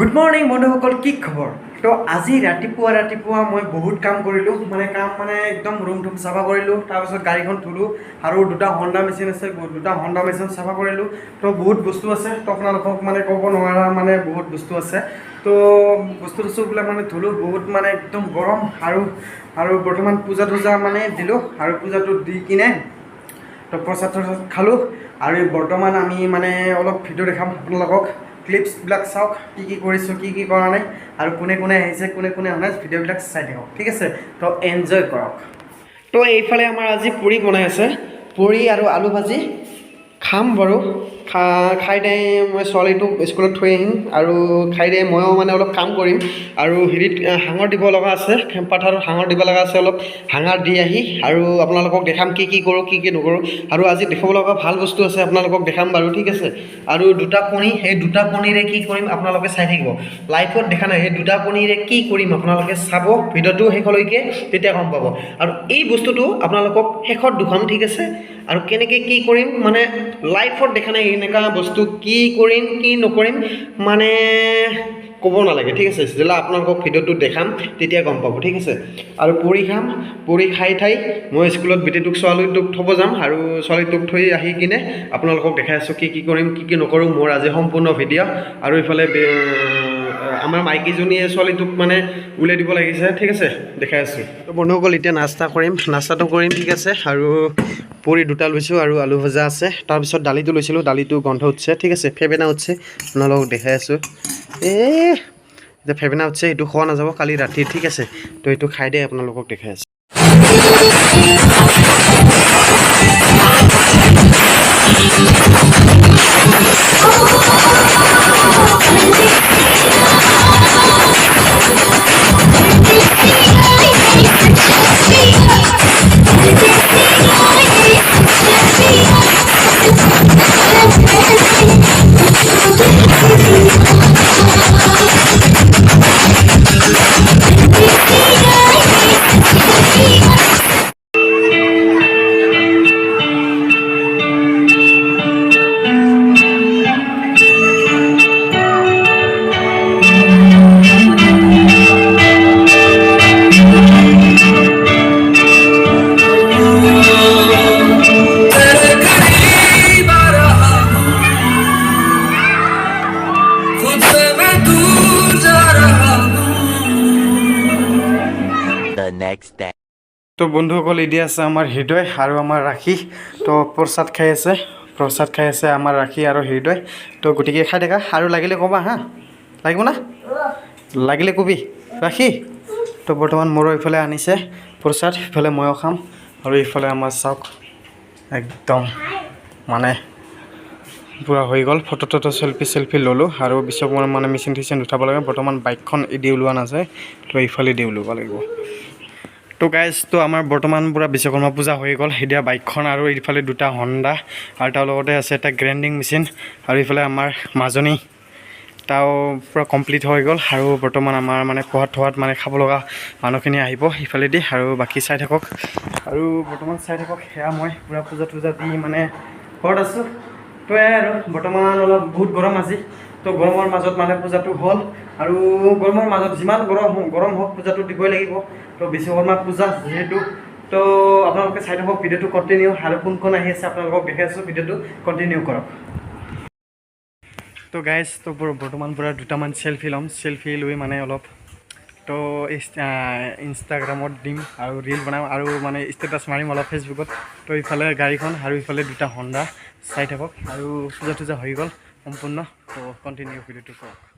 Good morning বন্ধুসকল, কি খবৰ? তো আজি ৰাতিপুৱা মই বহুত কাম কৰিলোঁ, মানে একদম ৰুম টুম চাফা কৰিলোঁ, তাৰপিছত গাড়ীখন ধুলোঁ আৰু দুটা হণ্ডা মেচিন আছে, দুটা হণ্ডা মেচিন চাফা কৰিলোঁ। তো বহুত বস্তু আছে, তো আপোনালোকক ক'ব নোৱাৰা বহুত বস্তু আছে। তো বস্তুবিলাক ধুলোঁ, বহুত একদম গৰম আৰু বৰ্তমান পূজা দিলোঁ আৰু পূজাটো দি কিনে তো প্ৰসাদ খালোঁ আৰু বৰ্তমান আমি অলপ ভিডিঅ' দেখাম আপোনালোকক। ক্লিপছবিলাক চাওক, কি কৰিছোঁ, কি কৰা নাই আৰু কোনে আহিছে, কোনে অহা নাই, ভিডিঅ'বিলাক চাই থাকক, ঠিক আছে? তো এনজয় কৰক। তো এইফালে আমাৰ আজি পুৰি বনাই আছে, পুৰি আৰু আলু ভাজি খাম বাৰু। খাই দে মই ছোৱালীটোক স্কুলত থৈ আহিম আৰু খাই দে ময়ো অলপ কাম কৰিম আৰু হেৰিত হাঙৰ দিব লগা আছে, খেমপাথাৰত হাঙৰ দিব লগা আছে, অলপ হাঙৰ দি আহি আৰু আপোনালোকক দেখাম কি কৰোঁ, কি নকৰোঁ। আৰু আজি দেখাব লগা ভাল বস্তু আছে, আপোনালোকক দেখাম বাৰু, ঠিক আছে? আৰু দুটা কণী, সেই দুটা কণীৰে কি কৰিম আপোনালোকে চাই থাকিব। লাইভত দেখা নাই, সেই দুটা কণীৰে কি কৰিম আপোনালোকে চাব ভিডিঅ'টো শেষলৈকে, তেতিয়া গম পাব। আৰু এই বস্তুটো আপোনালোকক শেষত দুখাম, ঠিক আছে? আৰু কেনেকৈ কি কৰিম লাইফত দেখা নাই, এনেকুৱা বস্তু কি কৰিম কি নকৰিম ক'ব নালাগে, ঠিক আছে? যেতিয়া আপোনালোকক ভিডিঅ'টো দেখাম তেতিয়া গম পাব, ঠিক আছে? আৰু পুৰি খাম, পুৰি খাই মই স্কুলত বিটিটোক ছোৱালীটোক থ'ব যাম আৰু ছোৱালীটোক থৈ আহি কিনে আপোনালোকক দেখাই আছোঁ কি কৰিম কি নকৰোঁ, মোৰ আজি সম্পূৰ্ণ ভিডিঅ'। আৰু ইফালে আমাৰ মাইকীজনীয়ে ছোৱালীটোক উলিয়াই দিব লাগিছে, ঠিক আছে? দেখাই আছোঁ। তো বন্ধুসকল, এতিয়া নাস্তাটো কৰিম, ঠিক আছে? আৰু পুৰি দুটা লৈছোঁ আৰু আলু ভজা আছে, তাৰপিছত দালিটো লৈছিলোঁ, দালিটো গন্ধ উঠছে, ঠিক আছে? ফেবেনা উঠছে, আপোনালোকক দেখাই আছোঁ। যে ফেবেনা উঠছে, এইটো খোৱা নাযাব কালি ৰাতি, ঠিক আছে? তো এইটো খাই দে আপোনালোকক দেখাই আছোঁ। তো বন্ধুসকল, এতিয়া আছে আমাৰ হৃদয় আৰু আমাৰ ৰাখি। তো প্ৰসাদ খাই আছে আমাৰ ৰাখি আৰু হৃদয়। তো গতিকে খাই থাকা আৰু লাগিলে ক'বা, হা? লাগিব না? লাগিলে কবি ৰাখি। তো বৰ্তমান মোৰো ইফালে আনিছে প্ৰসাদ, ইফালে ময়ো খাম আৰু ইফালে আমাৰ চাওক একদম পূৰা হৈ গ'ল। ফটো চেল্ফি ল'লোঁ আৰু বিশ্বকৰ্মাৰ মেচিন উঠাব লাগে। বৰ্তমান বাইকখন এদি ওলোৱা নাযায়, তো ইফালে দি ওলাব লাগিব। তো গাইজ, তো আমাৰ বৰ্তমান পূৰা বিশ্বকৰ্মা পূজা হৈ গ'ল। এতিয়া বাইকখন আৰু এইফালে দুটা হণ্ডা আৰু তাৰ লগতে আছে এটা গ্ৰাইণ্ডিং মেচিন আৰু ইফালে আমাৰ মাজনী তাও পূৰা কমপ্লিট হৈ গ'ল। আৰু বৰ্তমান আমাৰ খোৱাত খাব লগা মানুহখিনি আহিব ইফালেদি আৰু বাকী চাই থাকক। আৰু বৰ্তমান চাই থাকক, সেয়া মই পূৰা পূজা দি ঘৰত আছোঁ। তো এয়াই আৰু বৰ্তমান অলপ বহুত গৰম আজি। তো গৰমৰ মাজত পূজাটো হ'ল আৰু গৰমৰ মাজত যিমান গৰম হওক পূজাটো দিবই লাগিব। তো বিশ্বকৰ্মা পূজা যিহেতু, তো আপোনালোকে চাই থাকক ভিডিঅ'টো কণ্টিনিউ। আৰু কোন আহি আছে আপোনালোকক দেখাই আছোঁ, ভিডিঅ'টো কণ্টিনিউ কৰক। তো গাইজ, তো বৰ্তমান পূৰা দুটামান চেল্ফি ল'ম, চেল্ফি লৈ অলপ তো ইনষ্টাগ্ৰামত দিম আৰু ৰিল বনাম আৰু ষ্টেটাছ মাৰিম অলপ ফেচবুকত। তো ইফালে গাড়ীখন আৰু ইফালে দুটা হণ্ডা চাই থাকক। আৰু পূজা হৈ গ'ল সম্পূৰ্ণ। তো কণ্টিনিউ ভিডিঅ'টো কৰক।